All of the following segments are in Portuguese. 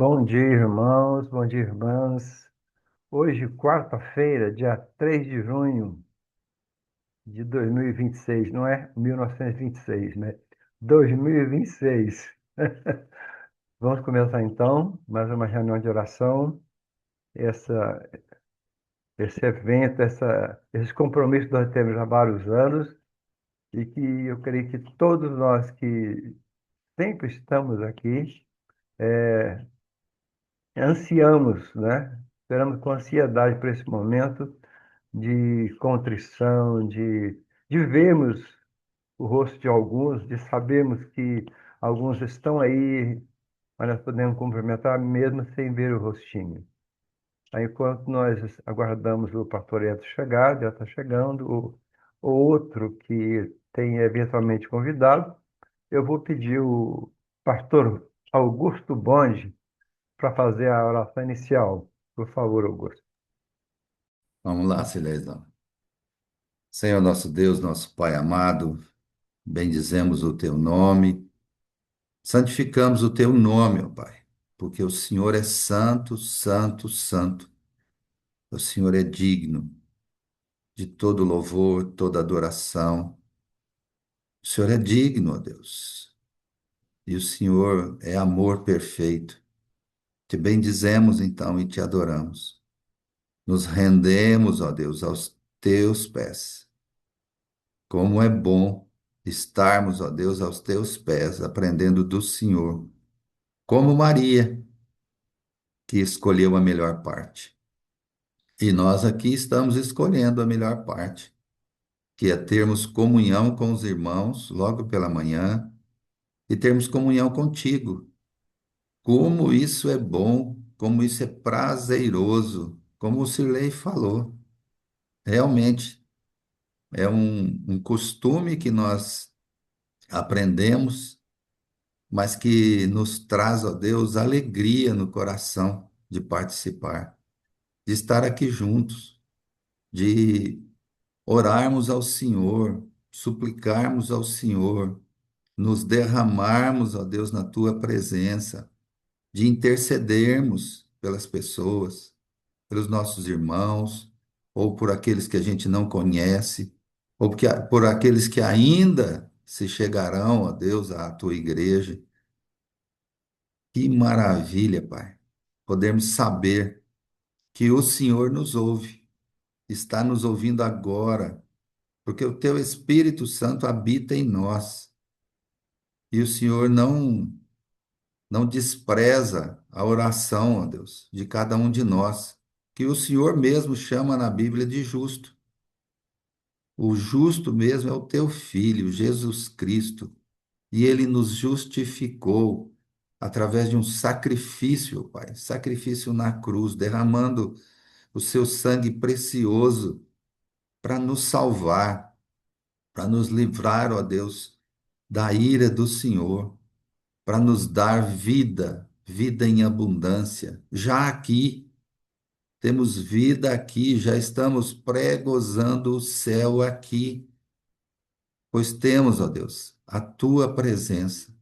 Bom dia, irmãos, bom dia, irmãs. Hoje, quarta-feira, dia 3 de junho de 2026, não é 1926, né? 2026. Vamos começar então mais uma reunião de oração. Essa, esse evento, esse compromisso que nós temos há vários anos e que eu creio que todos nós que sempre estamos aqui ansiamos, né? Esperamos com ansiedade por esse momento de contrição, de vermos o rosto de alguns, de sabermos que alguns estão aí, mas nós podemos cumprimentar mesmo sem ver o rostinho. Aí, enquanto nós aguardamos o pastoreado chegar, já está chegando, o outro que tem eventualmente convidado, eu vou pedir o pastor Augusto Bonde para fazer a oração inicial. Por favor, Augusto. Vamos lá, Silésio. Senhor nosso Deus, nosso Pai amado, bendizemos o teu nome, santificamos o teu nome, ó Pai, porque o Senhor é santo, santo, santo. O Senhor é digno de todo louvor, toda adoração. O Senhor é digno, ó Deus, e o Senhor é amor perfeito. Te bendizemos então e te adoramos. Nos rendemos, ó Deus, aos teus pés. Como é bom estarmos, ó Deus, aos teus pés, aprendendo do Senhor, como Maria, que escolheu a melhor parte. E nós aqui estamos escolhendo a melhor parte, que é termos comunhão com os irmãos logo pela manhã e termos comunhão contigo. Como isso é bom, como isso é prazeroso, como o Sirlei falou. Realmente é um costume que nós aprendemos, mas que nos traz, ó Deus, alegria no coração de participar, de estar aqui juntos, de orarmos ao Senhor, suplicarmos ao Senhor, nos derramarmos, ó Deus, na tua presença, de intercedermos pelas pessoas, pelos nossos irmãos, ou por aqueles que a gente não conhece, ou por aqueles que ainda se chegarão, ó Deus, à tua igreja. Que maravilha, Pai, podermos saber que o Senhor nos ouve, está nos ouvindo agora, porque o Teu Espírito Santo habita em nós e o Senhor não despreza a oração, ó Deus, de cada um de nós, que o Senhor mesmo chama na Bíblia de justo. O justo mesmo é o Teu Filho, Jesus Cristo, e Ele nos justificou através de um sacrifício, Pai, sacrifício na cruz, derramando o seu sangue precioso para nos salvar, para nos livrar, ó Deus, da ira do Senhor, para nos dar vida, vida em abundância. Já aqui, temos vida aqui, já estamos pré-gozando o céu aqui, pois temos, ó Deus, a tua presença.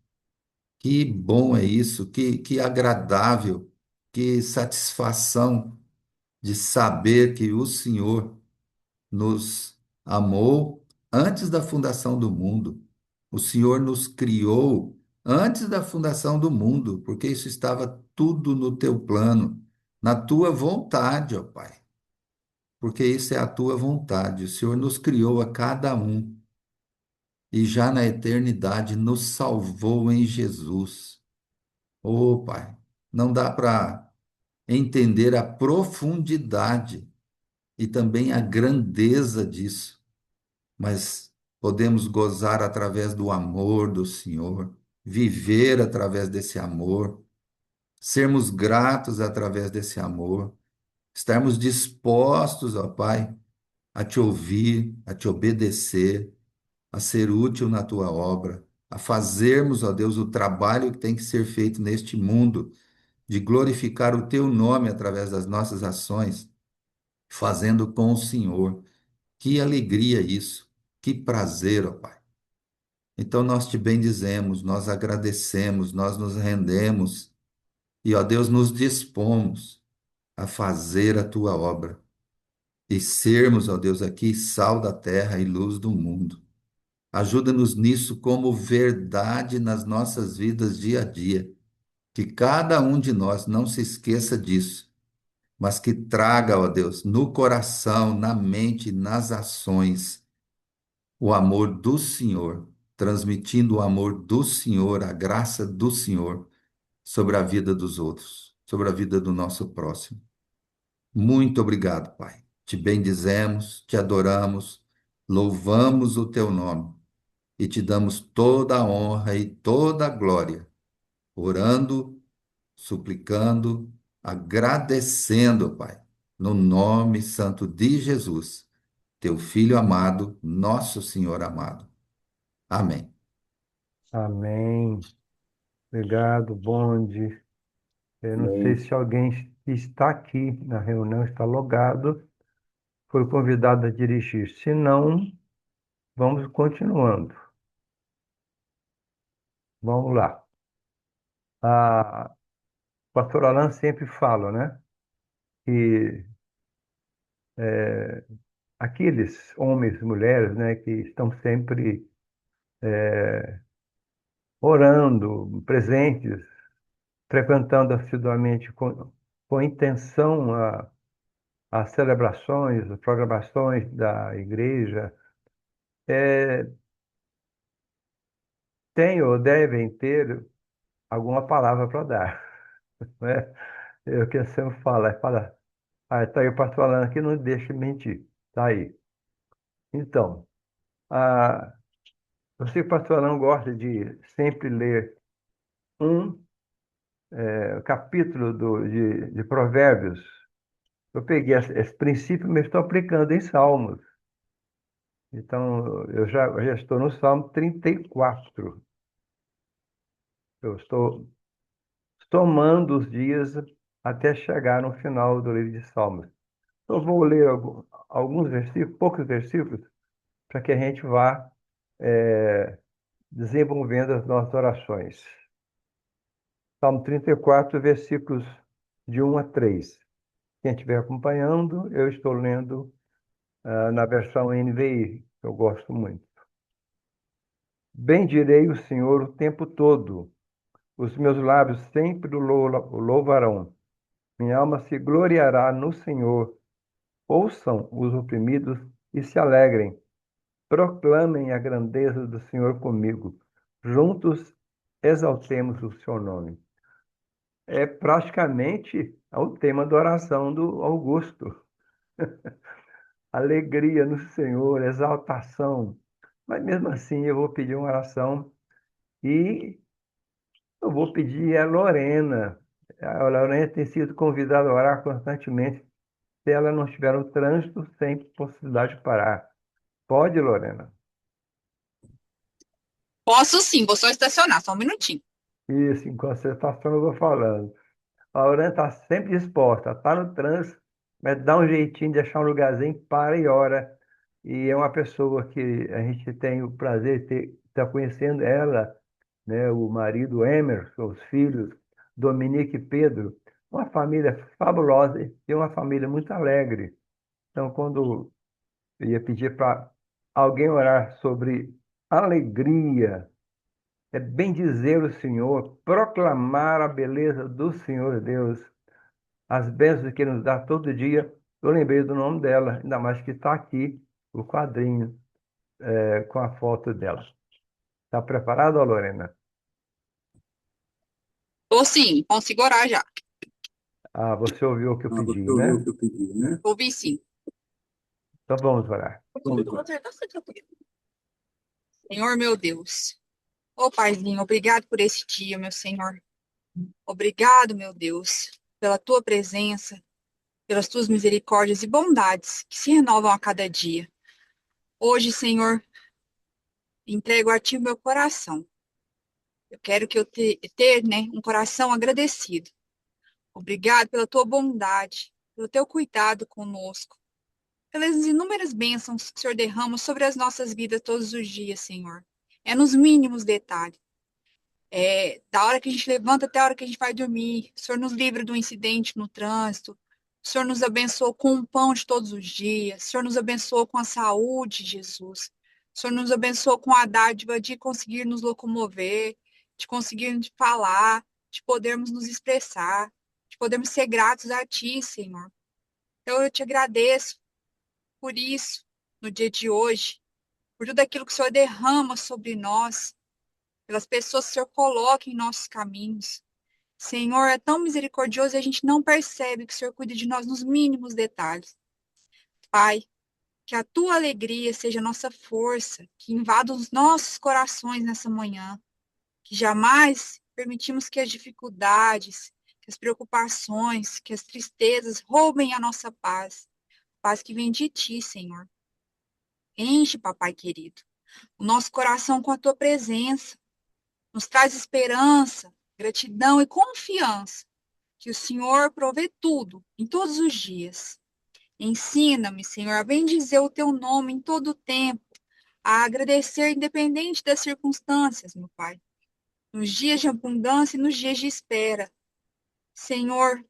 Que bom é isso, que agradável, que satisfação de saber que o Senhor nos amou antes da fundação do mundo. O Senhor nos criou antes da fundação do mundo, porque isso estava tudo no teu plano, na tua vontade, ó Pai. Porque isso é a tua vontade. O Senhor nos criou a cada um e já na eternidade nos salvou em Jesus. Ô Pai, não dá para entender a profundidade e também a grandeza disso, mas podemos gozar através do amor do Senhor, viver através desse amor, sermos gratos através desse amor, estarmos dispostos, ó Pai, a te ouvir, a te obedecer, a ser útil na tua obra, a fazermos, ó Deus, o trabalho que tem que ser feito neste mundo, de glorificar o teu nome através das nossas ações, fazendo com o Senhor. Que alegria isso, que prazer, ó Pai. Então nós te bendizemos, nós agradecemos, nós nos rendemos E, ó Deus, nos dispomos a fazer a tua obra e sermos, ó Deus, aqui sal da terra e luz do mundo. Ajuda-nos nisso como verdade nas nossas vidas dia a dia. Que cada um de nós não se esqueça disso, mas que traga, ó Deus, no coração, na mente, nas ações, o amor do Senhor, transmitindo o amor do Senhor, a graça do Senhor sobre a vida dos outros, sobre a vida do nosso próximo. Muito obrigado, Pai. Te bendizemos, te adoramos, louvamos o teu nome e te damos toda a honra e toda a glória, orando, suplicando, agradecendo, Pai, no nome santo de Jesus, teu Filho amado, nosso Senhor amado. Amém. Amém. Obrigado, bonde. Eu não sei Amém. se alguém que está aqui na reunião, está logado, foi convidado a dirigir. Se não, vamos continuando. Vamos lá. A pastor Alan sempre fala, né? Que aqueles homens e mulheres, né, que estão sempre orando, presentes, frequentando assiduamente com intenção as celebrações, as programações da igreja, é, têm ou devem ter alguma palavra para dar, né? É o que eu sempre falo, fala, tá aí o pastor falando aqui, não deixe mentir, tá aí. Então, a, eu sei que o pastor Alan gosta de sempre ler um capítulo de Provérbios. Eu peguei esse princípio e me estou aplicando em Salmos. Então, eu já estou no Salmo 34. Eu estou somando os dias até chegar no final do livro de Salmos. Eu vou ler alguns versículos, poucos versículos, para que a gente vá desenvolvendo as nossas orações. Salmo 34, versículos de 1 a 3. Quem estiver acompanhando, eu estou lendo na versão NVI, que eu gosto muito. Bendirei o Senhor o tempo todo. Os meus lábios sempre o louvarão. Minha alma se gloriará no Senhor. Ouçam os oprimidos e se alegrem. Proclamem a grandeza do Senhor comigo. Juntos exaltemos o seu nome. É praticamente o tema da oração do Augusto. Alegria no Senhor, exaltação. Mas mesmo assim, eu vou pedir uma oração e eu vou pedir a Lorena. A Lorena tem sido convidada a orar constantemente se ela não estiver no trânsito sem possibilidade de parar. Pode, Lorena? Posso sim, vou só estacionar, só um minutinho. Isso, enquanto você está falando, eu vou falando. A Lorena está sempre disposta, está no trânsito, mas dá um jeitinho de achar um lugarzinho, para e ora. E é uma pessoa que a gente tem o prazer de estar conhecendo ela, né? O marido Emerson, os filhos, Dominique e Pedro, uma família fabulosa e uma família muito alegre. Então, quando eu ia pedir para alguém orar sobre alegria, é bendizer o Senhor, proclamar a beleza do Senhor Deus, as bênçãos que nos dá todo dia. Eu lembrei do nome dela, ainda mais que está aqui o quadrinho com a foto dela. Está preparada, Lorena? Tô sim, consigo orar já. Ah, você ouviu o que eu Ah, pedi, você ouviu o né? que eu pedi, né? Ouvi sim. Então vamos orar. Senhor meu Deus. Ô Paizinho, obrigado por esse dia, meu Senhor. Obrigado, meu Deus, pela tua presença, pelas tuas misericórdias e bondades que se renovam a cada dia. Hoje, Senhor, entrego a ti o meu coração. Eu quero que eu ter, né, um coração agradecido. Obrigado pela tua bondade, pelo teu cuidado conosco, pelas inúmeras bênçãos que o Senhor derrama sobre as nossas vidas todos os dias, Senhor. É nos mínimos detalhes. Da hora que a gente levanta até a hora que a gente vai dormir. O Senhor nos livra do incidente no trânsito. O Senhor nos abençoa com o pão de todos os dias. O Senhor nos abençoa com a saúde, Jesus. O Senhor nos abençoa com a dádiva de conseguir nos locomover, de conseguir falar, de podermos nos expressar, de podermos ser gratos a Ti, Senhor. Então eu te agradeço por isso, no dia de hoje, por tudo aquilo que o Senhor derrama sobre nós, pelas pessoas que o Senhor coloca em nossos caminhos. Senhor, é tão misericordioso e a gente não percebe que o Senhor cuida de nós nos mínimos detalhes. Pai, que a tua alegria seja a nossa força, que invada os nossos corações nessa manhã, que jamais permitimos que as dificuldades, que as preocupações, que as tristezas roubem a nossa paz. Paz que vem de ti, Senhor. Enche, papai querido, o nosso coração com a tua presença. Nos traz esperança, gratidão e confiança que o Senhor provê tudo, em todos os dias. Ensina-me, Senhor, a bendizer o teu nome em todo o tempo, a agradecer independente das circunstâncias, meu Pai, nos dias de abundância e nos dias de espera. Senhor,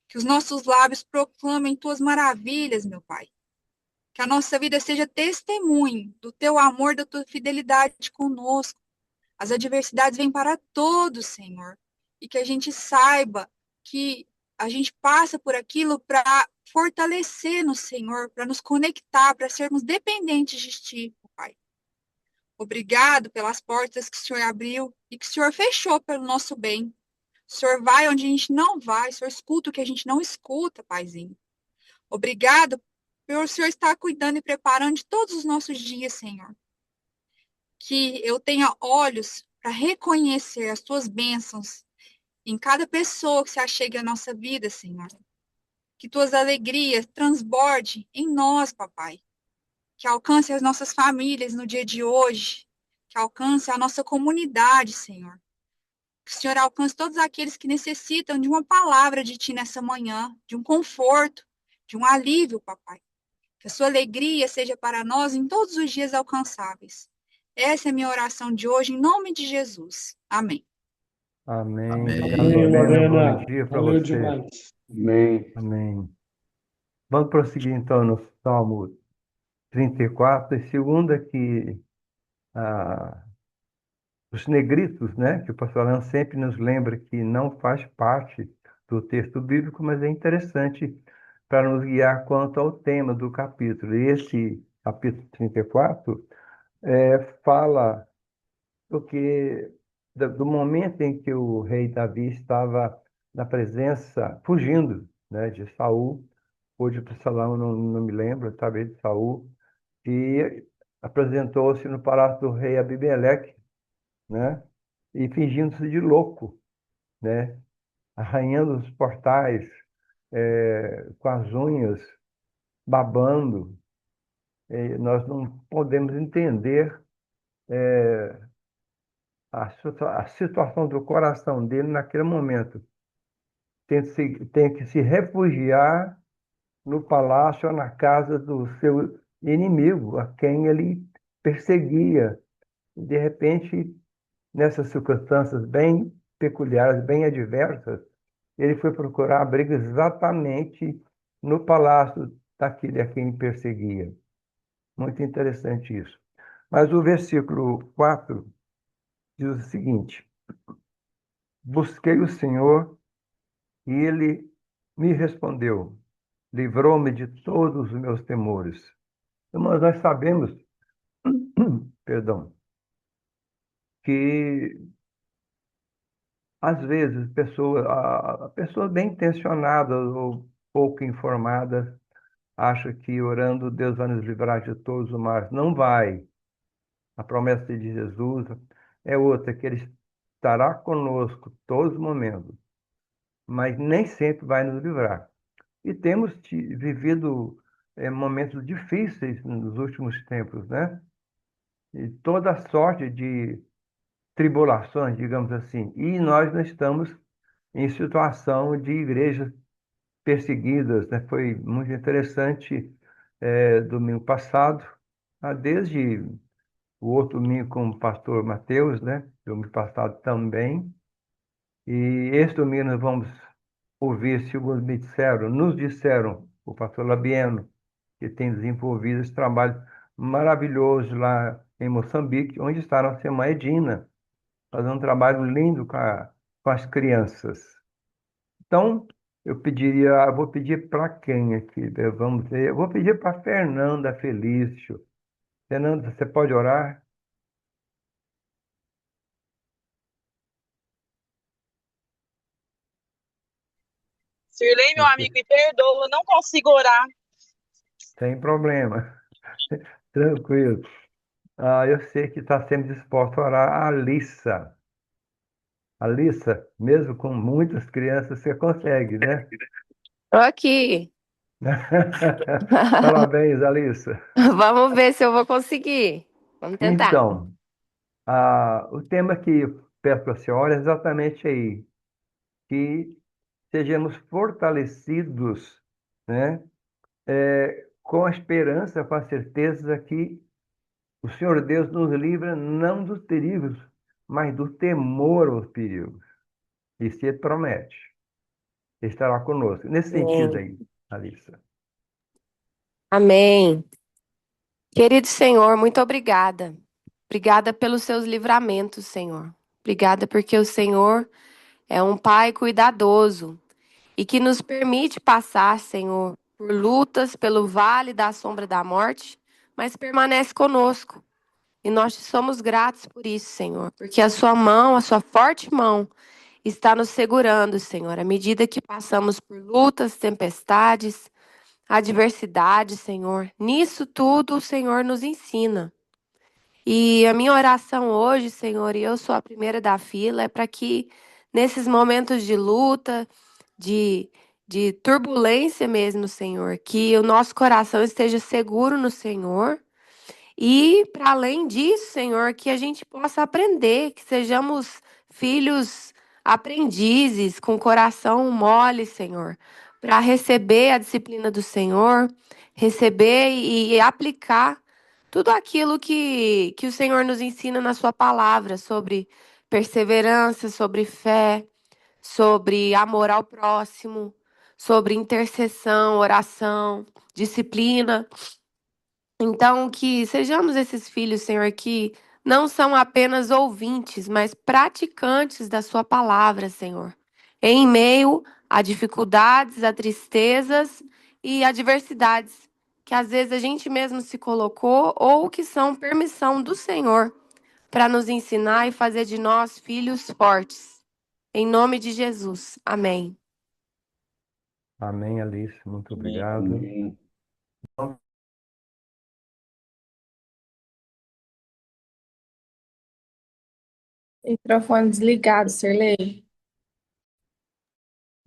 que os nossos lábios proclamem tuas maravilhas, meu Pai. Que a nossa vida seja testemunho do teu amor, da tua fidelidade conosco. As adversidades vêm para todos, Senhor. E que a gente saiba que a gente passa por aquilo para fortalecer no Senhor, para nos conectar, para sermos dependentes de Ti, Pai. Obrigado pelas portas que o Senhor abriu e que o Senhor fechou pelo nosso bem. O Senhor vai onde a gente não vai, o Senhor escuta o que a gente não escuta, Paizinho. Obrigado por o Senhor estar cuidando e preparando de todos os nossos dias, Senhor. Que eu tenha olhos para reconhecer as tuas bênçãos em cada pessoa que se achegue à nossa vida, Senhor. Que tuas alegrias transborde em nós, papai. Que alcance as nossas famílias no dia de hoje. Que alcance a nossa comunidade, Senhor. Que o Senhor alcance todos aqueles que necessitam de uma palavra de ti nessa manhã, de um conforto, de um alívio, papai. Que a sua alegria seja para nós em todos os dias alcançáveis. Essa é a minha oração de hoje, em nome de Jesus. Amém. Amém. Obrigado, Amém. Amém, Lorena. Bom Lorena. dia para Valeu você. demais. Amém. Amém. Vamos prosseguir então no Salmo 34, e segundo que ah, os negritos, né, que o pastor Alan sempre nos lembra que não faz parte do texto bíblico, mas é interessante para nos guiar quanto ao tema do capítulo. E esse capítulo 34 fala do momento em que o rei Davi estava na presença, fugindo, né, de Saul, ou de Absalão, não me lembro, talvez de Saul, e apresentou-se no palácio do rei Abimeleque, né, e fingindo-se de louco, né, arranhando os portais, com as unhas, babando. Nós não podemos entender a situação do coração dele naquele momento. Tem que se refugiar no palácio ou na casa do seu inimigo, a quem ele perseguia. De repente, nessas circunstâncias bem peculiares, bem adversas, ele foi procurar abrigo exatamente no palácio daquele a quem perseguia. Muito interessante isso. Mas o versículo 4 diz o seguinte: busquei o Senhor e ele me respondeu, livrou-me de todos os meus temores. Mas nós sabemos, perdão, que às vezes pessoas bem intencionadas ou pouco informadas acham que orando Deus vai nos livrar de todos os males. Não vai. A promessa de Jesus é outra, que Ele estará conosco todos os momentos, mas nem sempre vai nos livrar. E temos vivido momentos difíceis nos últimos tempos, né? E toda sorte de tribulações, digamos assim. E nós não estamos em situação de igrejas perseguidas, né? Foi muito interessante, domingo passado, desde o outro domingo com o pastor Mateus, né? Domingo passado também. E este domingo nós vamos ouvir, segundo nos disseram, o pastor Labieno, que tem desenvolvido esse trabalho maravilhoso lá em Moçambique, onde está a nossa irmã Edina, fazendo um trabalho lindo com as crianças. Então, eu vou pedir para quem aqui? Vamos ver, eu vou pedir para Fernanda Felício. Fernanda, você pode orar? Sirlei, meu amigo, me perdoa, eu não consigo orar. Sem problema, tranquilo. Eu sei que está sempre disposto a orar. A Alissa. Alissa, mesmo com muitas crianças, você consegue, né? Tô aqui. Parabéns, Alissa. Vamos ver se eu vou conseguir. Vamos tentar. Então, o tema que eu peço para a senhora é exatamente aí, que sejamos fortalecidos, né? Com a esperança, com a certeza que o Senhor Deus nos livra não dos perigos, mas do temor aos perigos. Isso Ele promete. Ele estará conosco. Nesse sentido Amém. aí, Alissa. Amém. Querido Senhor, muito obrigada. Obrigada pelos seus livramentos, Senhor. Obrigada porque o Senhor é um Pai cuidadoso e que nos permite passar, Senhor, por lutas pelo vale da sombra da morte, mas permanece conosco. E nós te somos gratos por isso, Senhor, porque a sua mão, a sua forte mão, está nos segurando, Senhor, à medida que passamos por lutas, tempestades, adversidades, Senhor. Nisso tudo o Senhor nos ensina. E a minha oração hoje, Senhor, e eu sou a primeira da fila, é para que nesses momentos de luta, de, de turbulência mesmo, Senhor, que o nosso coração esteja seguro no Senhor. E, para além disso, Senhor, que a gente possa aprender, que sejamos filhos aprendizes, com coração mole, Senhor, para receber a disciplina do Senhor, receber e aplicar tudo aquilo que o Senhor nos ensina na Sua palavra sobre perseverança, sobre fé, sobre amor ao próximo, sobre intercessão, oração, disciplina. Então, que sejamos esses filhos, Senhor, que não são apenas ouvintes, mas praticantes da Sua palavra, Senhor. Em meio a dificuldades, a tristezas e adversidades, que às vezes a gente mesmo se colocou ou que são permissão do Senhor para nos ensinar e fazer de nós filhos fortes. Em nome de Jesus. Amém. Amém, Alice. Muito Amém. obrigado. Microfone desligado, Sirlei.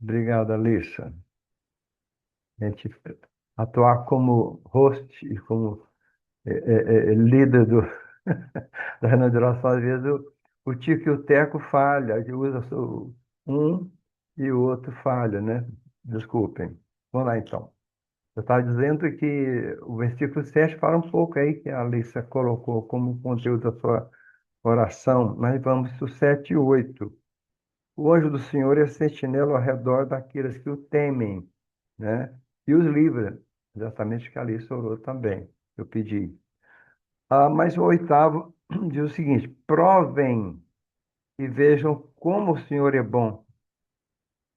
Obrigado, Alissa. A gente atuar como host e como líder da reunião de oração, às vezes o Tico e o Teco falham, a gente usa um e o outro falha, né? Desculpem. Vamos lá, então. Eu estava dizendo que o versículo 7 fala um pouco aí, que a Alissa colocou como conteúdo da sua oração, mas vamos para o 7 e 8. O anjo do Senhor é sentinela ao redor daqueles que o temem, né? E os livra. Exatamente o que a Alice orou também. Eu pedi. Mas o oitavo diz o seguinte: provem e vejam como o Senhor é bom,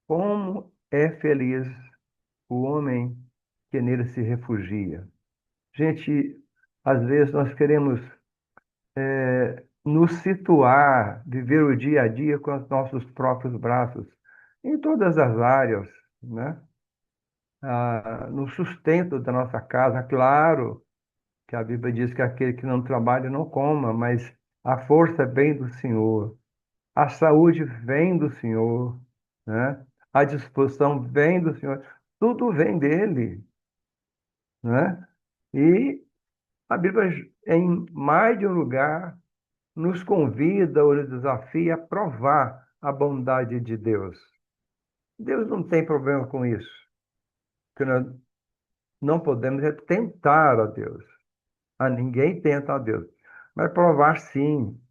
como é feliz o homem que nele se refugia. Gente, às vezes nós queremos nos situar, viver o dia a dia com os nossos próprios braços, em todas as áreas, né? No sustento da nossa casa, claro que a Bíblia diz que aquele que não trabalha não coma, mas a força vem do Senhor, a saúde vem do Senhor, né? A disposição vem do Senhor, tudo vem dele, né? E a Bíblia, em mais de um lugar, nos convida ou nos desafia a provar a bondade de Deus. Deus não tem problema com isso. O que nós não podemos é tentar a Deus. A ninguém tenta a Deus. Vai provar sim.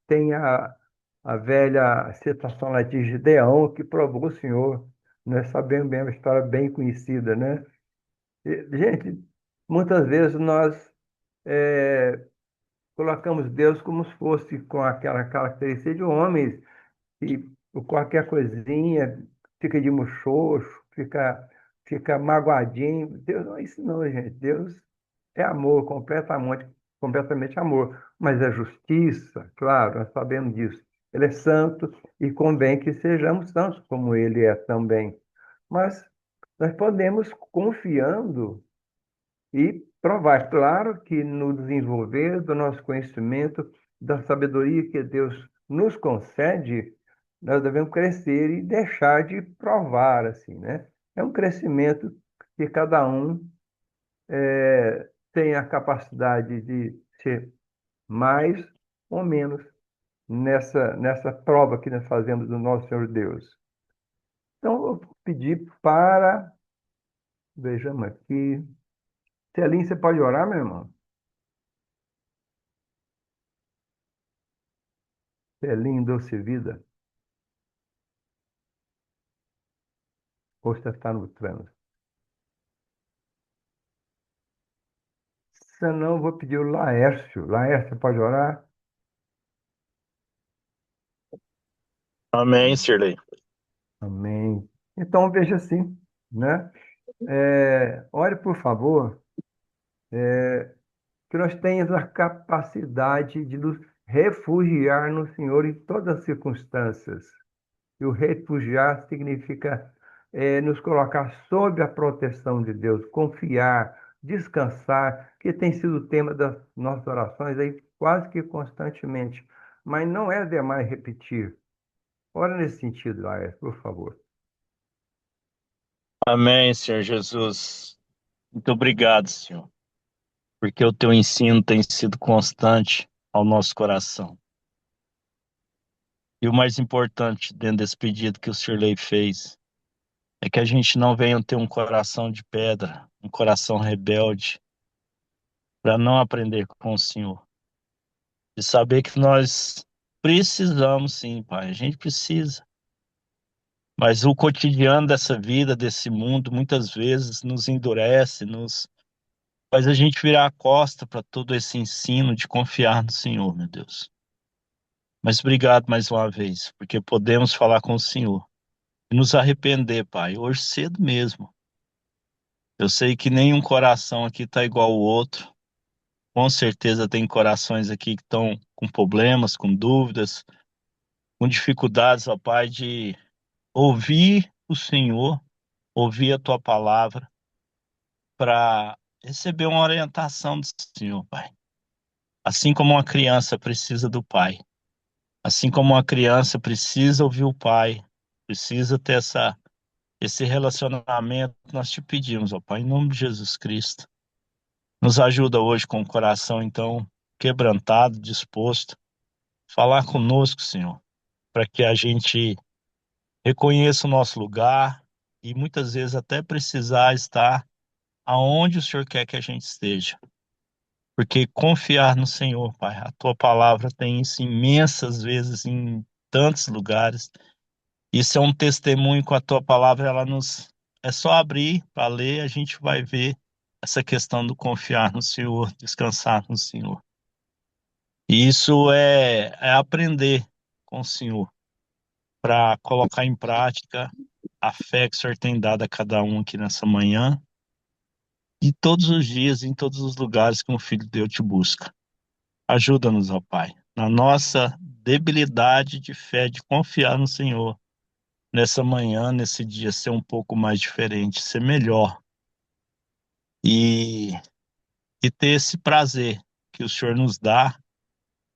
Tem a velha citação lá de Gideão que provou o Senhor. Nós sabemos bem, é uma história bem conhecida, né? Gente, muitas vezes nós colocamos Deus como se fosse com aquela característica de homens e por qualquer coisinha fica de muxoxo, fica magoadinho. Deus não é isso não, gente. Deus é amor, completamente amor. Mas é justiça, claro, nós sabemos disso. Ele é santo e convém que sejamos santos como ele é também. Mas nós podemos, confiando, e provar, claro, que no desenvolver do nosso conhecimento, da sabedoria que Deus nos concede, nós devemos crescer e deixar de provar, assim, né? É um crescimento que cada um tem a capacidade de ser mais ou menos nessa prova que nós fazemos do nosso Senhor Deus. Então, eu vou pedir para, vejamos aqui, Celinho, você pode orar, meu irmão? Celinho, doce vida. Ou você está no trânsito? Se não, eu vou pedir o Laércio. Laércio, pode orar? Amém, Sirlei. Amém. Então, veja assim, né? Ore, por favor, que nós tenhamos a capacidade de nos refugiar no Senhor em todas as circunstâncias. E o refugiar significa nos colocar sob a proteção de Deus, confiar, descansar, que tem sido o tema das nossas orações aí quase que constantemente. Mas não é demais repetir. Ora nesse sentido, Laércio, por favor. Amém, Senhor Jesus. Muito obrigado, Senhor, porque o teu ensino tem sido constante ao nosso coração. E o mais importante dentro desse pedido que o Sirlei fez é que a gente não venha ter um coração de pedra, um coração rebelde, para não aprender com o Senhor. E saber que nós precisamos, sim, Pai, a gente precisa. Mas o cotidiano dessa vida, desse mundo, muitas vezes nos endurece, nos faz a gente virar a costa para todo esse ensino de confiar no Senhor, meu Deus. Mas obrigado mais uma vez, porque podemos falar com o Senhor e nos arrepender, Pai, hoje cedo mesmo. Eu sei que nenhum coração aqui está igual ao outro. Com certeza tem corações aqui que estão com problemas, com dúvidas, com dificuldades, ó Pai, de ouvir o Senhor, ouvir a Tua palavra, para receber uma orientação do Senhor, Pai. Assim como uma criança precisa do Pai. Assim como uma criança precisa ouvir o pai, precisa ter esse relacionamento, nós te pedimos, ó Pai, em nome de Jesus Cristo. Nos ajuda hoje com o coração, então, quebrantado, disposto, falar conosco, Senhor, para que a gente reconheça o nosso lugar e muitas vezes até precisar estar aonde o Senhor quer que a gente esteja. Porque confiar no Senhor, Pai, a tua palavra tem isso imensas vezes em tantos lugares. Isso é um testemunho com a tua palavra, ela nos é só abrir para ler, a gente vai ver essa questão do confiar no Senhor, descansar no Senhor. E isso é aprender com o Senhor para colocar em prática a fé que o Senhor tem dado a cada um aqui nessa manhã e todos os dias, em todos os lugares que um filho de Deus te busca. Ajuda-nos, ó Pai, na nossa debilidade de fé, de confiar no Senhor nessa manhã, nesse dia, ser um pouco mais diferente, ser melhor e, e ter esse prazer que o Senhor nos dá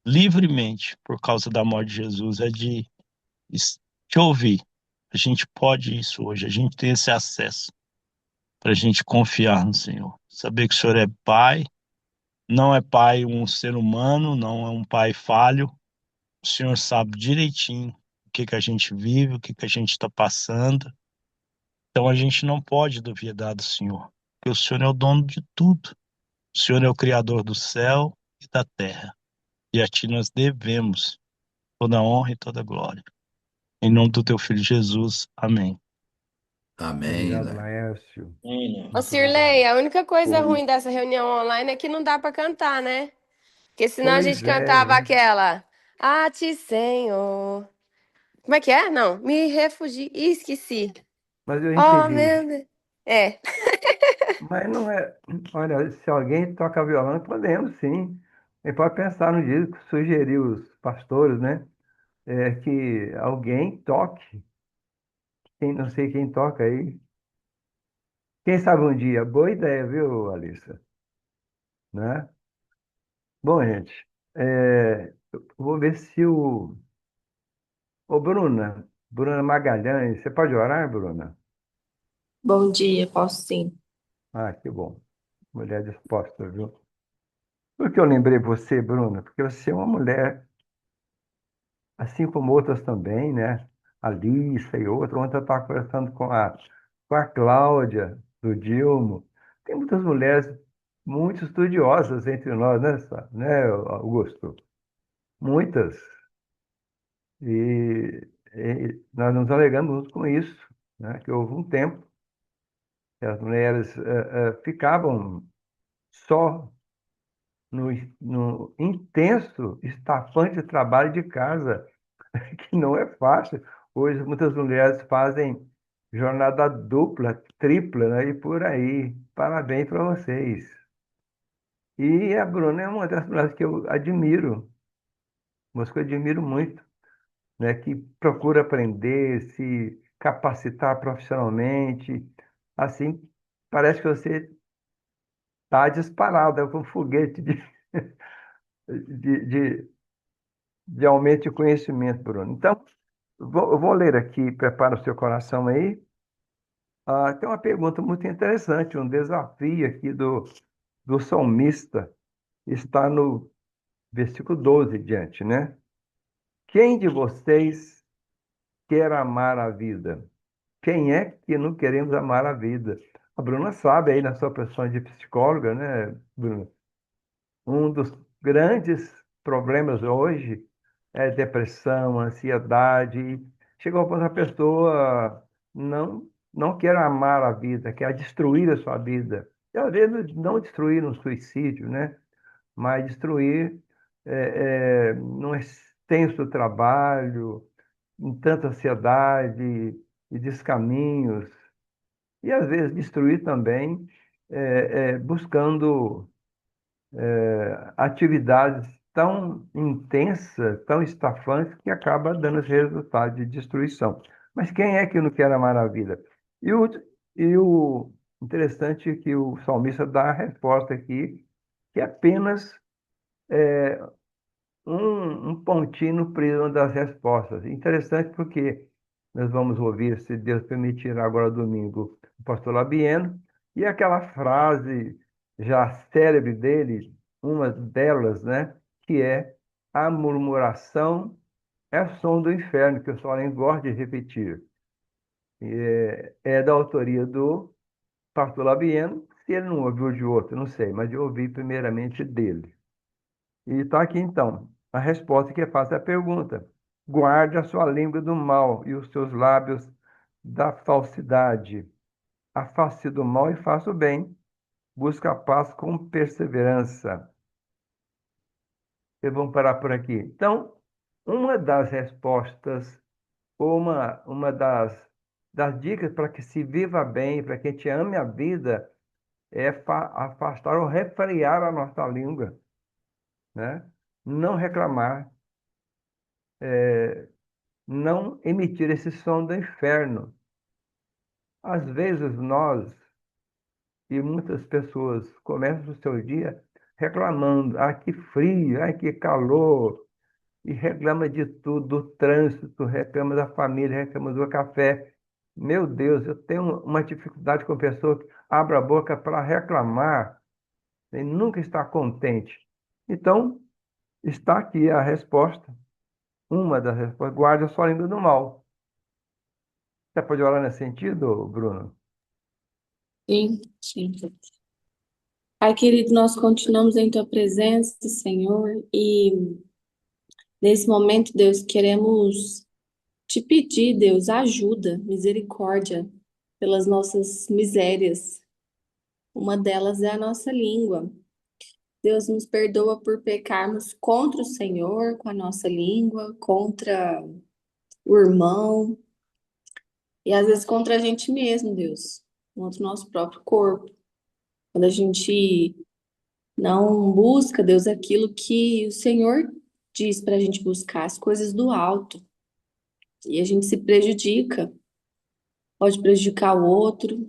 livremente por causa da morte de Jesus, é de te ouvir. A gente pode isso hoje, a gente tem esse acesso para a gente confiar no Senhor. Saber que o Senhor é Pai, não é Pai um ser humano, não é um Pai falho. O Senhor sabe direitinho o que que a gente vive, o que que a gente está passando. Então a gente não pode duvidar do Senhor, porque o Senhor é o dono de tudo. O Senhor é o Criador do céu e da terra. e a Ti nós devemos toda a honra e toda a glória. Em nome do Teu Filho Jesus. Amém. Amém, Obrigado, Laércio. Laércio. Ô, Muito Cirlei, obrigado. a única coisa Oi. ruim dessa reunião online é que não dá pra cantar, né? Porque senão a gente Pois é, cantava né? aquela A ti, Senhor. Como é que é? Não, me refugi. Ih, esqueci. Mas eu Oh, entendi. meu Deus. É. Mas não é. Olha, se alguém toca violão, podemos sim. Ele pode pensar no disco, sugerir os pastores, né? Que alguém toque. Não sei quem toca aí. Quem sabe um dia? Boa ideia, viu, Alissa? Né? Bom, gente, eu vou ver se o. Ô, Bruna Magalhães, você pode orar, Bruna? Bom dia, posso sim. Ah, que bom. Mulher disposta, viu? Por que eu lembrei você, Bruna? Porque você é uma mulher, assim como outras também, né? A Lissa e outras. Ontem eu estava conversando com a Cláudia, do Dilmo. Tem muitas mulheres muito estudiosas entre nós, né, Augusto? Muitas. E nós nos alegramos muito com isso, né? Que houve um tempo que as mulheres ficavam só no intenso, estafante trabalho de casa, que não é fácil. Hoje, muitas mulheres fazem jornada dupla, tripla, né? E por aí. Parabéns para vocês. E a Bruna é uma das mulheres que eu admiro, mas que eu admiro muito, né? Que procura aprender, se capacitar profissionalmente. Assim, parece que você está disparada com um foguete de, de, de aumento de conhecimento, Bruno. Então, eu vou ler aqui, prepara o seu coração aí. Tem uma pergunta muito interessante, um desafio aqui do salmista, está no versículo 12 diante, né? Quem de vocês quer amar a vida? Quem é que não queremos amar a vida? A Bruna sabe aí na sua profissão de psicóloga, né, Bruna? Um dos grandes problemas hoje é depressão, ansiedade. Chegou a ponto a pessoa não quer amar a vida, quer destruir a sua vida. E às vezes não destruir um suicídio, né? Mas destruir num extenso trabalho, em tanta ansiedade e descaminhos. E às vezes destruir também buscando atividades tão intensas, tão estafantes, que acaba dando esse resultado de destruição. Mas quem é que não quer amar a vida? E o interessante é que o salmista dá a resposta aqui, que é apenas um pontinho no prisma das respostas. Interessante porque nós vamos ouvir, se Deus permitir, agora domingo, o pastor Labieno, e aquela frase já célebre dele, uma delas, né, que é: a murmuração é som do inferno, que eu só nem gosto de repetir. É da autoria do pastor Labieno. Se ele não ouviu de outro, não sei, mas eu ouvi primeiramente dele. E está aqui então a resposta que faz a pergunta. Guarde a sua língua do mal e os seus lábios da falsidade. Afaste-se do mal e faça o bem. Busca a paz com perseverança. E vamos parar por aqui. Então, uma das respostas, ou uma das dicas para que se viva bem, para que a gente ame a vida, é afastar ou refrear a nossa língua, né? Não reclamar, não emitir esse som do inferno. Às vezes nós e muitas pessoas começam o seu dia reclamando: ah, que frio, ah, que calor, e reclama de tudo, do trânsito, reclama da família, reclama do café. Meu Deus, eu tenho uma dificuldade com pessoa que abre a boca para reclamar e nunca está contente. Então, está aqui a resposta, uma das respostas: guarde a sua língua do mal. Você pode orar nesse sentido, Bruno? Sim, sim. Pai querido, nós continuamos em tua presença, Senhor, e Nesse momento, Deus, queremos te pedir, Deus, ajuda, misericórdia pelas nossas misérias. Uma delas é a nossa língua. Deus nos perdoa por pecarmos contra o Senhor, com a nossa língua, contra o irmão, e às vezes contra a gente mesmo, Deus, contra o nosso próprio corpo. Quando a gente não busca, Deus, aquilo que o Senhor diz para a gente buscar, as coisas do alto, e a gente se prejudica, pode prejudicar o outro,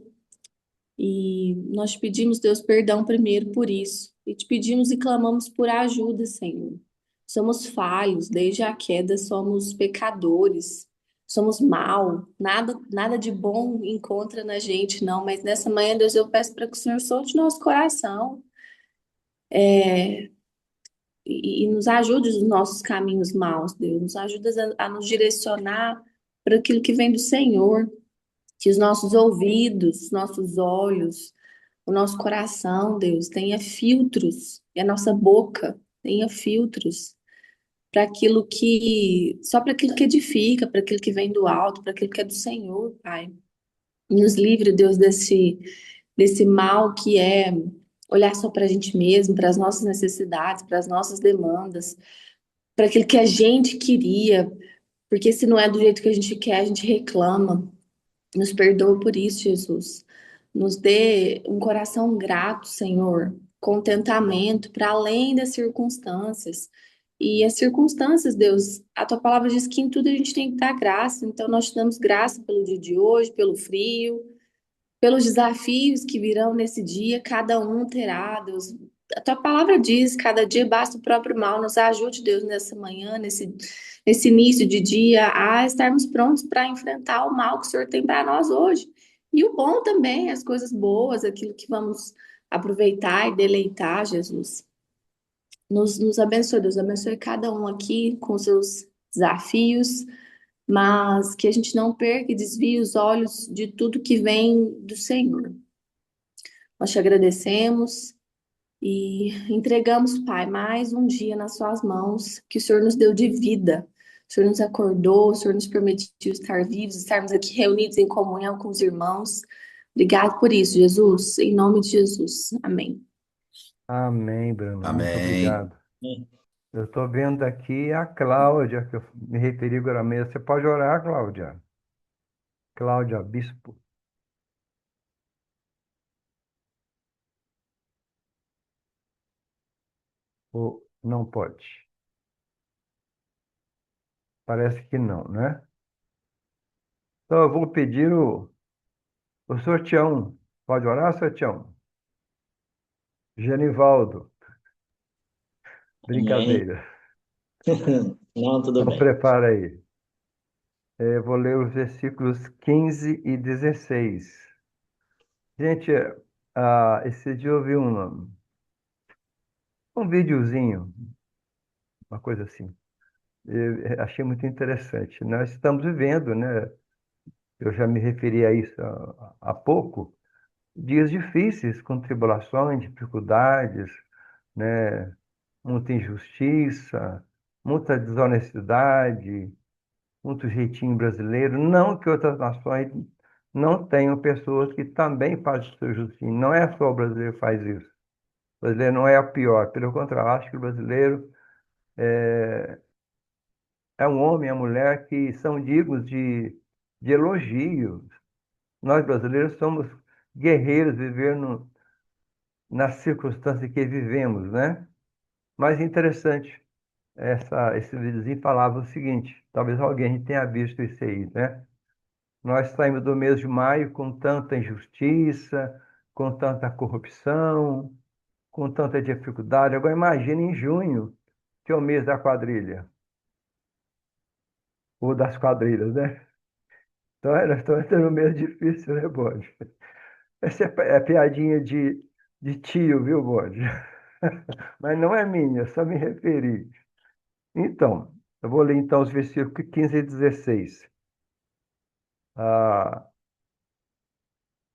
e nós te pedimos, Deus, perdão primeiro por isso, e te pedimos e clamamos por ajuda, Senhor. Somos falhos, desde a queda somos pecadores, somos mal, nada de bom encontra na gente, não, mas nessa manhã, Deus, eu peço para que o Senhor solte nosso coração, e nos ajude nos nossos caminhos maus, Deus. Nos ajude a nos direcionar para aquilo que vem do Senhor. Que os nossos ouvidos, nossos olhos, o nosso coração, Deus, tenha filtros. E a nossa boca tenha filtros para aquilo que, só para aquilo que edifica, para aquilo que vem do alto, para aquilo que é do Senhor, Pai. E nos livre, Deus, desse mal que é olhar só para a gente mesmo, para as nossas necessidades, para as nossas demandas, para aquilo que a gente queria, porque se não é do jeito que a gente quer, a gente reclama. Nos perdoa por isso, Jesus. Nos dê um coração grato, Senhor, contentamento para além das circunstâncias. E as circunstâncias, Deus, a tua palavra diz que em tudo a gente tem que dar graça. Então nós te damos graça pelo dia de hoje, pelo frio, pelos desafios que virão nesse dia, cada um terá, Deus. A tua palavra diz, cada dia basta o próprio mal. Nos ajude, Deus, nessa manhã, nesse início de dia, a estarmos prontos para enfrentar o mal que o Senhor tem para nós hoje. E o bom também, as coisas boas, aquilo que vamos aproveitar e deleitar, Jesus. Nos abençoe, Deus, abençoe cada um aqui com seus desafios, mas que a gente não perca e desvie os olhos de tudo que vem do Senhor. Nós te agradecemos e entregamos, Pai, mais um dia nas suas mãos que o Senhor nos deu de vida. O Senhor nos acordou, o Senhor nos permitiu estar vivos, estarmos aqui reunidos em comunhão com os irmãos. Obrigado por isso, Jesus. Em nome de Jesus. Amém. Amém, Bruno. Muito Amém. obrigado. Eu estou vendo aqui a Cláudia, que eu me referi agora mesmo. Você pode orar, Cláudia? Cláudia Bispo. Ou não pode? Parece que não, né? Então eu vou pedir o senhor Tião. Pode orar, senhor Tião? Genivaldo. Amém. Brincadeira. Não, tudo Então bem. prepara aí. Eu vou ler os versículos 15 e 16. Gente, esse dia eu vi um videozinho, uma coisa assim. Eu achei muito interessante. Nós estamos vivendo, né? Eu já me referi a isso há pouco, dias difíceis, com tribulações, dificuldades, né? Muita injustiça, muita desonestidade, muito jeitinho brasileiro. Não que outras nações não tenham pessoas que também fazem o seu jeitinho. Não é só o brasileiro que faz isso. O brasileiro não é a pior. Pelo contrário, acho que o brasileiro é um homem e uma mulher que são dignos de elogios. Nós brasileiros somos guerreiros vivendo nas circunstâncias que vivemos, né? Mas interessante, esse videozinho falava o seguinte, talvez alguém tenha visto isso aí, né? Nós saímos do mês de maio com tanta injustiça, com tanta corrupção, com tanta dificuldade. Agora imagine em junho, que é o mês da quadrilha, ou das quadrilhas, né? Então, nós estamos entrando num mês difícil, né, Bode? Essa é piadinha de tio, viu, Bode? Mas não é minha, só me referi. Então, eu vou ler então os versículos 15 e 16. Ah,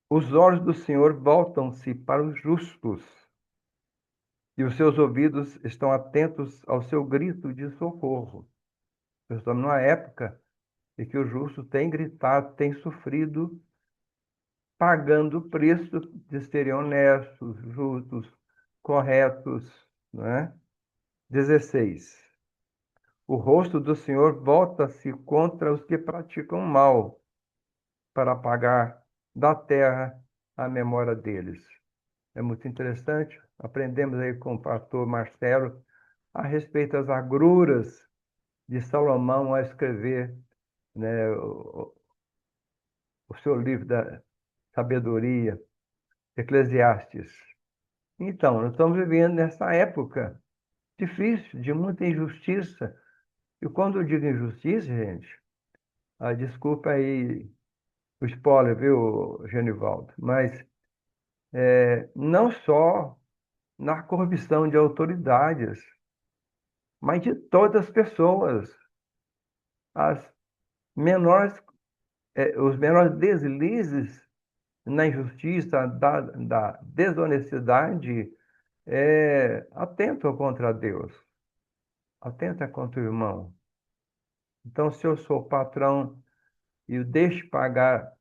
os olhos do Senhor voltam-se para os justos, e os seus ouvidos estão atentos ao seu grito de socorro. Nós estamos numa época em que o justo tem gritado, tem sofrido, pagando o preço de serem honestos, justos, corretos, né? 16. O rosto do Senhor volta-se contra os que praticam mal, para apagar da terra a memória deles. É muito interessante. Aprendemos aí com o pastor Marcelo a respeito das agruras de Salomão a escrever, né, o seu livro da sabedoria, Eclesiastes. Então, nós estamos vivendo nessa época difícil, de muita injustiça. E quando eu digo injustiça, gente, desculpa aí o spoiler, viu, Genivaldo? Mas não só na corrupção de autoridades, mas de todas as pessoas. As menores, os menores deslizes na injustiça, da desonestidade, atentam contra Deus, atenta contra o irmão. Então, se eu sou patrão e eu deixo pagar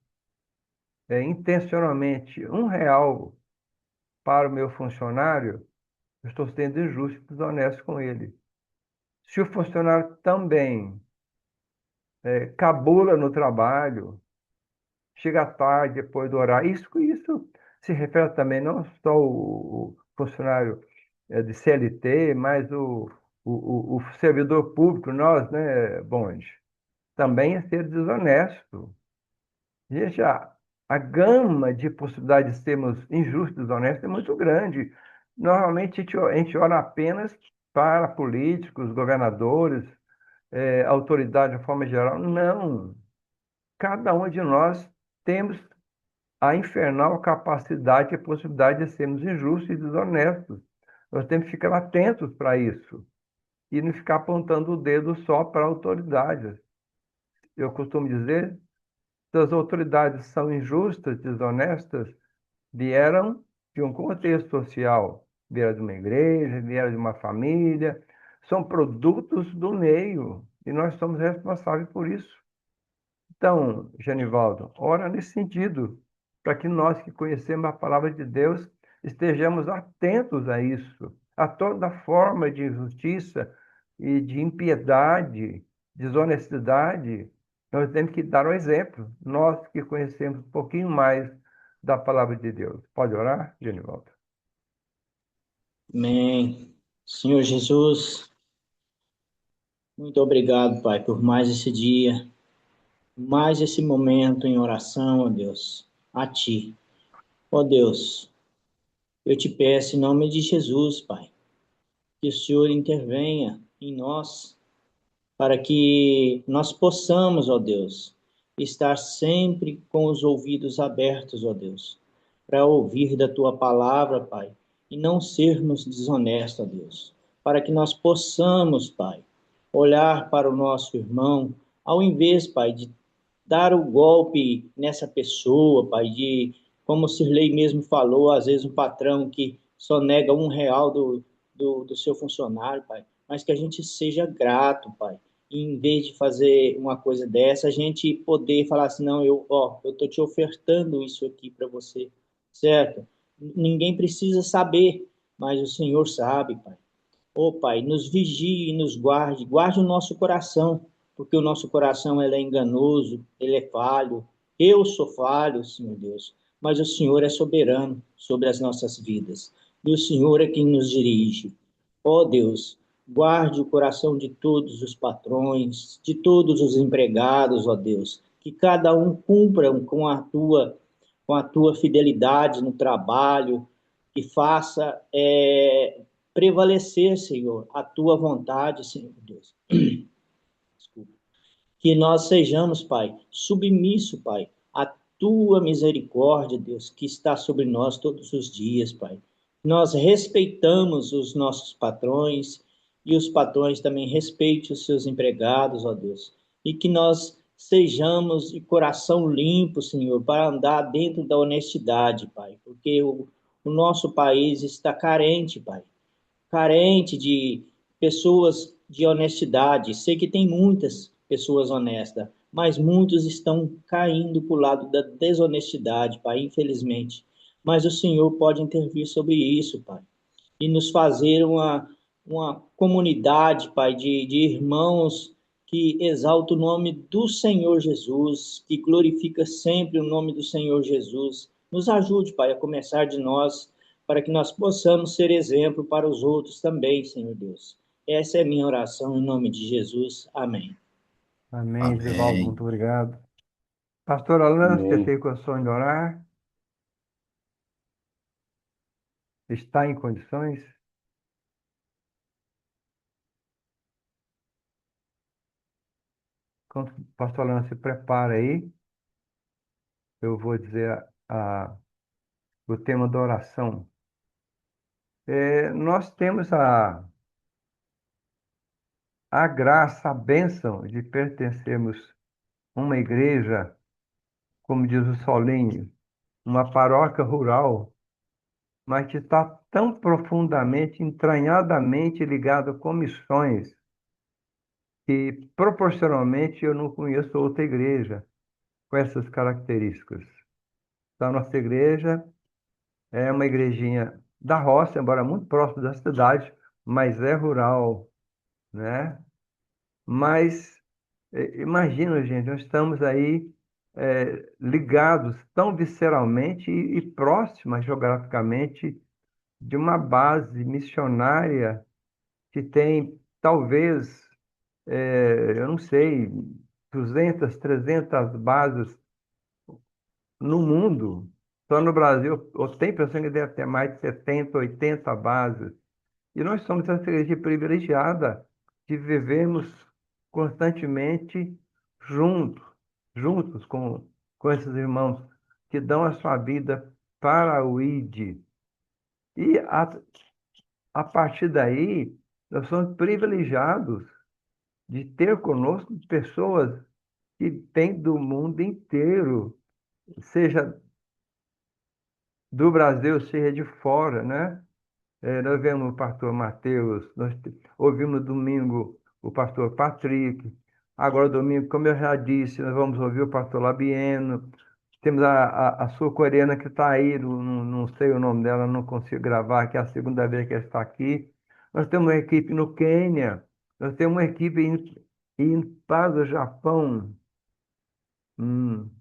intencionalmente R$ 1 para o meu funcionário, eu estou sendo injusto e desonesto com ele. Se o funcionário também cabula no trabalho, chega tarde depois do horário, isso se refere também não só o funcionário de CLT, mas o servidor público, nós, né, Bonde, também é ser desonesto. Gente, a gama de possibilidades de sermos injustos e desonestos é muito grande. Normalmente a gente olha apenas para políticos, governadores, autoridades de forma geral. Não. Cada um de nós temos a infernal capacidade e possibilidade de sermos injustos e desonestos. Nós temos que ficar atentos para isso e não ficar apontando o dedo só para autoridades. Eu costumo dizer, se as autoridades são injustas, desonestas, vieram de um contexto social, vieram de uma igreja, vieram de uma família, são produtos do meio e nós somos responsáveis por isso. Então, Genivaldo, ora nesse sentido, para que nós que conhecemos a palavra de Deus estejamos atentos a isso, a toda forma de injustiça e de impiedade, desonestidade. Nós temos que dar o exemplo, nós que conhecemos um pouquinho mais da palavra de Deus. Pode orar, Genivaldo? Amém. Senhor Jesus, muito obrigado, Pai, por mais esse dia, mais esse momento em oração, ó Deus, a Ti. Ó Deus, eu te peço em nome de Jesus, Pai, que o Senhor intervenha em nós, para que nós possamos, ó Deus, estar sempre com os ouvidos abertos, ó Deus, para ouvir da Tua palavra, Pai, e não sermos desonestos, ó Deus, para que nós possamos, Pai, olhar para o nosso irmão, ao invés, Pai, de dar o golpe nessa pessoa, Pai, de, como o Sirlei mesmo falou, às vezes um patrão que só nega R$ 1 do seu funcionário, Pai, mas que a gente seja grato, Pai, e em vez de fazer uma coisa dessa, a gente poder falar assim, não, eu estou te ofertando isso aqui para você, certo? Ninguém precisa saber, mas o Senhor sabe, Pai. Ô Pai, nos vigie e nos guarde, guarde o nosso coração, porque o nosso coração ele é enganoso, ele é falho. Eu sou falho, Senhor Deus, mas o Senhor é soberano sobre as nossas vidas. E o Senhor é quem nos dirige. Ó Deus, guarde o coração de todos os patrões, de todos os empregados, ó Deus, que cada um cumpra com a tua fidelidade no trabalho, que faça prevalecer, Senhor, a tua vontade, Senhor Deus. Desculpa. Que nós sejamos, Pai, submisso, Pai, à tua misericórdia, Deus, que está sobre nós todos os dias, Pai. Nós respeitamos os nossos patrões e os patrões também respeitem os seus empregados, ó Deus. E que nós sejamos de coração limpo, Senhor, para andar dentro da honestidade, Pai, porque o nosso país está carente, Pai, carente de pessoas de honestidade. Sei que tem muitas pessoas honestas, mas muitos estão caindo para o lado da desonestidade, Pai, infelizmente. Mas o Senhor pode intervir sobre isso, Pai, e nos fazer uma comunidade, Pai, de irmãos que exalta o nome do Senhor Jesus, que glorifica sempre o nome do Senhor Jesus. Nos ajude, Pai, a começar de nós, para que nós possamos ser exemplo para os outros também, Senhor Deus. Essa é a minha oração em nome de Jesus. Amém. Amém, Givaldo, Amém. muito obrigado. Pastor Alan, você Amém. tem condições de orar? Está em condições? Enquanto o pastor Alan se prepara aí, eu vou dizer o tema da oração. Nós temos a graça, a bênção de pertencermos a uma igreja, como diz o Solinho, uma paróquia rural, mas que está tão profundamente, entranhadamente ligada com missões, que proporcionalmente eu não conheço outra igreja com essas características. Então, a nossa igreja é uma igrejinha da roça, embora muito próximo da cidade, mas é rural, né? Mas imagina, gente, nós estamos aí ligados tão visceralmente e próximas geograficamente de uma base missionária que tem talvez, eu não sei, 200, 300 bases no mundo. Só no Brasil, eu tenho a impressão que deve ter mais de 70, 80 bases. E nós somos essa igreja privilegiada de vivermos constantemente juntos, juntos com esses irmãos que dão a sua vida para o ID. E a partir daí, nós somos privilegiados de ter conosco pessoas que vêm do mundo inteiro, seja do Brasil, seja de fora, né? Nós vemos o pastor Mateus, ouvimos domingo o pastor Patrick, agora domingo, como eu já disse, nós vamos ouvir o pastor Labieno, temos a sul-coreana que está aí, não sei o nome dela, não consigo gravar, que é a segunda vez que ela está aqui. Nós temos uma equipe no Quênia, nós temos uma equipe para o Japão.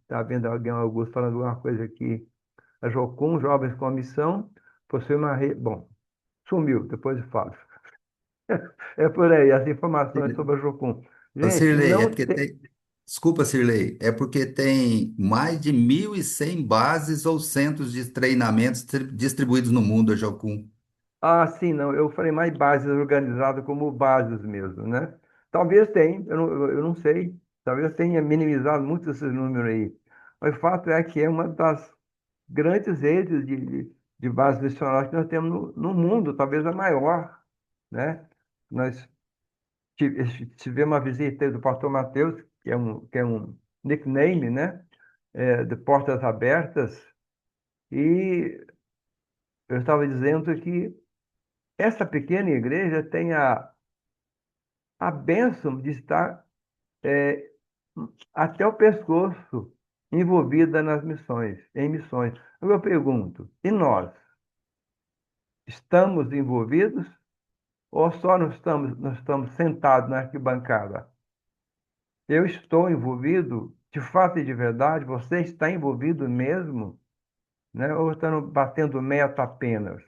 Está vendo alguém, Augusto, falando alguma coisa aqui. A Jocum, Jovens com a Missão, possui uma rede. Bom, sumiu, depois eu falo. É por aí, as informações sobre a Jocum. Ô, Gente, Cirlei, é não porque tem. tem. Desculpa, Cirlei, é porque tem mais de 1.100 bases ou centros de treinamentos distribuídos no mundo, a Jocum. Ah, sim, não. Eu falei mais bases organizadas como bases mesmo, né? Talvez tenha, eu não sei. Talvez tenha minimizado muito esses números aí. Mas o fato é que é uma das grandes redes de bases missionárias que nós temos no mundo, talvez a maior, né? Nós tivemos uma visita aí do pastor Mateus, que é um nickname, né? De Portas Abertas, e eu estava dizendo que essa pequena igreja tem a bênção de estar é, até o pescoço envolvida nas missões, em missões. Eu pergunto, e nós? Estamos envolvidos ou só nós estamos sentados na arquibancada? Eu estou envolvido, de fato e de verdade, você está envolvido mesmo, né? Ou estamos batendo meta apenas?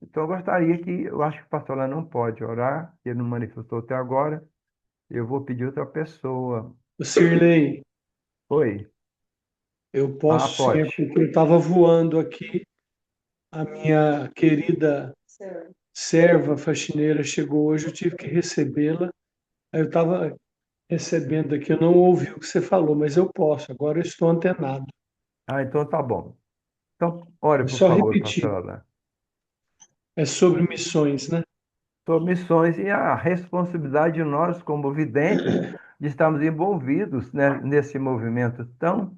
Então, eu gostaria eu acho que o pastor lá não pode orar, ele não manifestou até agora, eu vou pedir outra pessoa. O Cirlei, Oi? eu Ah, posso sim, é pode. porque eu estava voando aqui, a minha querida serva faxineira chegou hoje, eu tive que recebê-la. Aí eu estava recebendo aqui, eu não ouvi o que você falou, mas eu posso, agora eu estou antenado. Ah, então tá bom. Então, ore, É por só favor, repetir, pastor Alain. é sobre missões, né? Sobre missões e a responsabilidade de nós, como videntes, de estarmos envolvidos, né, nesse movimento tão,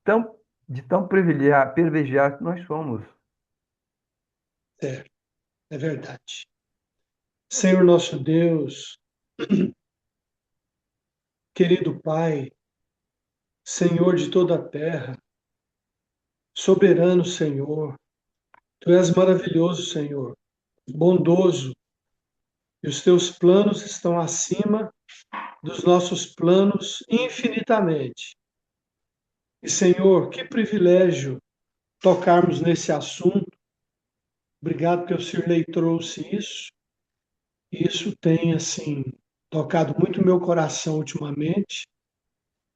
tão privilegiado que nós somos. Certo, é verdade. Senhor nosso Deus, querido Pai, Senhor de toda a terra, soberano Senhor, Tu és maravilhoso, Senhor, bondoso, e os Teus planos estão acima dos nossos planos infinitamente. E, Senhor, que privilégio tocarmos nesse assunto. Obrigado porque o Cirlei trouxe isso. E isso tem, assim, tocado muito meu coração ultimamente,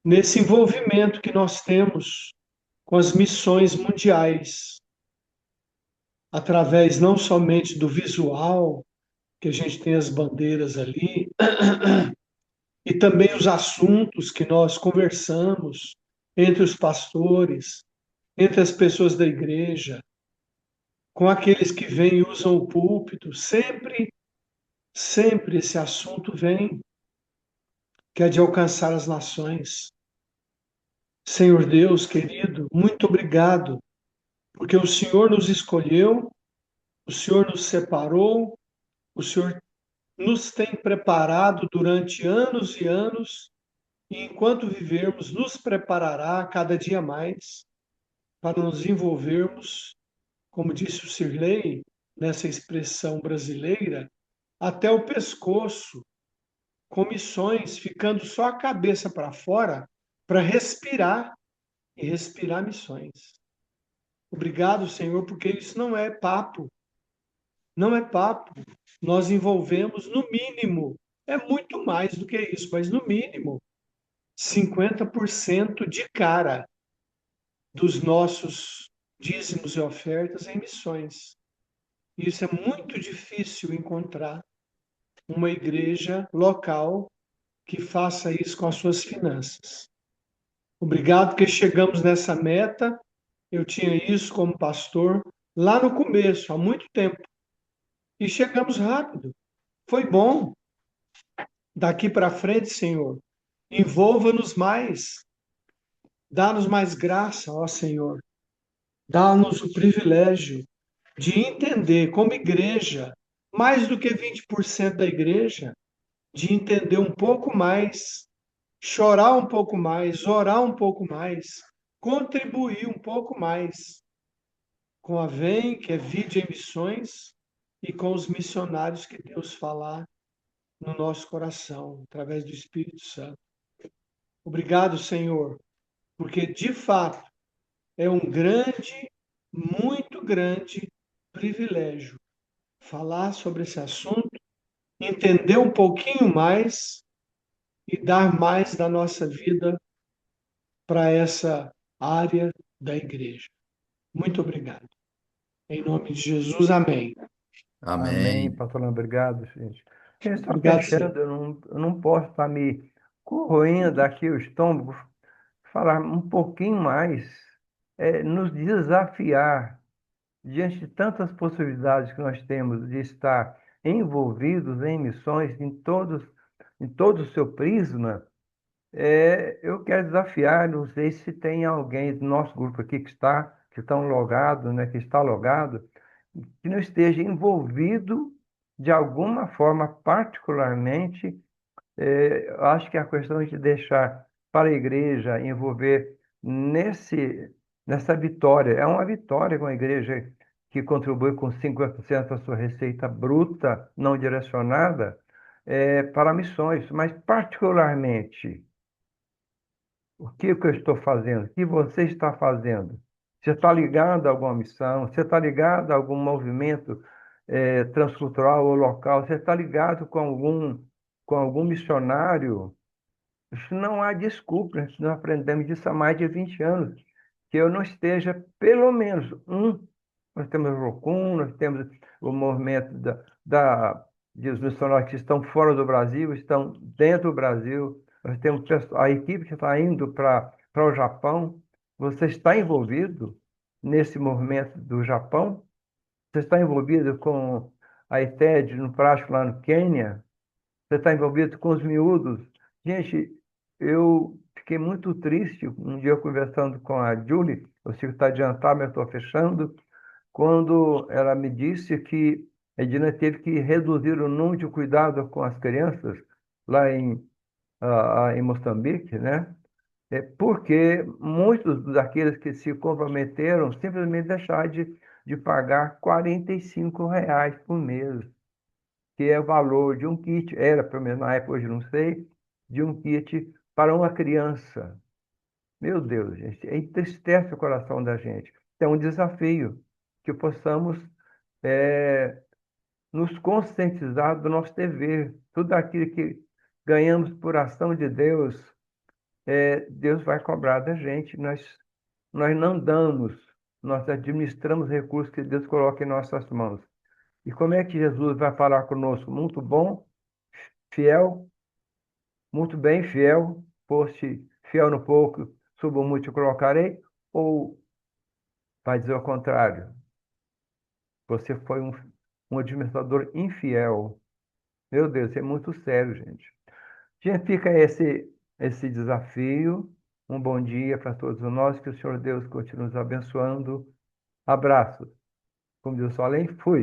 nesse envolvimento que nós temos com as missões mundiais, através não somente do visual, que a gente tem as bandeiras ali, e também os assuntos que nós conversamos entre os pastores, entre as pessoas da igreja, com aqueles que vêm e usam o púlpito, sempre esse assunto vem, que é de alcançar as nações. Senhor Deus querido, muito obrigado, porque o Senhor nos escolheu, o Senhor nos separou, o Senhor nos tem preparado durante anos e anos, e enquanto vivermos, nos preparará cada dia mais para nos envolvermos, como disse o Cirlei, nessa expressão brasileira, até o pescoço, com missões, ficando só a cabeça para fora, para respirar e respirar missões. Obrigado, Senhor, porque isso não é papo. Não é papo. Nós envolvemos, no mínimo, é muito mais do que isso, mas no mínimo, 50% de cara dos nossos dízimos e ofertas em missões. Isso é muito difícil encontrar uma igreja local que faça isso com as suas finanças. Obrigado que chegamos nessa meta. Eu tinha isso como pastor lá no começo, há muito tempo. E chegamos rápido. Foi bom. Daqui para frente, Senhor, envolva-nos mais. Dá-nos mais graça, ó Senhor. Dá-nos o privilégio de entender como igreja, mais do que 20% da igreja, de entender um pouco mais, chorar um pouco mais, orar um pouco mais, contribuir um pouco mais com a VEM, que é Vide em Missões, e com os missionários que Deus falar no nosso coração, através do Espírito Santo. Obrigado, Senhor, porque de fato é um grande, muito grande privilégio falar sobre esse assunto, entender um pouquinho mais e dar mais da nossa vida para essa área da igreja. Muito obrigado. Em nome de Jesus, amém. Amém, Amém. pastor, obrigado, gente. Gente, está Obrigado, Senhor. fechando, eu não posso estar me corroendo aqui o estômago, falar um pouquinho mais, nos desafiar diante de tantas possibilidades que nós temos de estar envolvidos em missões em todo o seu prisma. Eu quero desafiar, não sei se tem alguém do nosso grupo aqui que estão logado, né, que está logado, que não esteja envolvido de alguma forma, particularmente. Eu acho que a questão de deixar para a igreja envolver nessa vitória, é uma vitória com a igreja que contribui com 50% da sua receita bruta, não direcionada, para missões, mas particularmente. O que que eu estou fazendo? O que você está fazendo? Você está ligado a alguma missão? Você está ligado a algum movimento transcultural ou local? Você está ligado com algum missionário? Isso não há desculpa, nós aprendemos disso há mais de 20 anos, que eu não esteja, pelo menos, nós temos o ROCUN, nós temos o movimento dos missionários que estão fora do Brasil, estão dentro do Brasil, nós temos a equipe que está indo para o Japão. Você está envolvido nesse movimento do Japão? Você está envolvido com a ITED no prático lá no Quênia? Você está envolvido com os miúdos? Gente, eu fiquei muito triste um dia conversando com a Julie, eu sei que está adiantado, mas estou fechando, quando ela me disse que A Edna teve que reduzir o número de cuidado com as crianças lá em Moçambique, né? Porque muitos daqueles que se comprometeram simplesmente deixaram de pagar R$ 45 por mês, que é o valor de um kit, era pelo menos na época, hoje não sei, de um kit para uma criança. Meu Deus, gente, entristece o coração da gente. É um desafio que possamos nos conscientizar do nosso dever. Tudo aquilo que ganhamos por ação de Deus, Deus vai cobrar da gente. Nós não damos, nós administramos recursos que Deus coloca em nossas mãos. E como é que Jesus vai falar conosco? Muito bom, fiel, muito bem, fiel, foste fiel no pouco, subo muito e colocarei? Ou vai dizer o contrário? Você foi um administrador infiel. Meu Deus, é muito sério, gente. Gente, fica esse desafio. Um bom dia para todos nós. Que o Senhor Deus continue nos abençoando. Abraços. Como Deus falei, fui.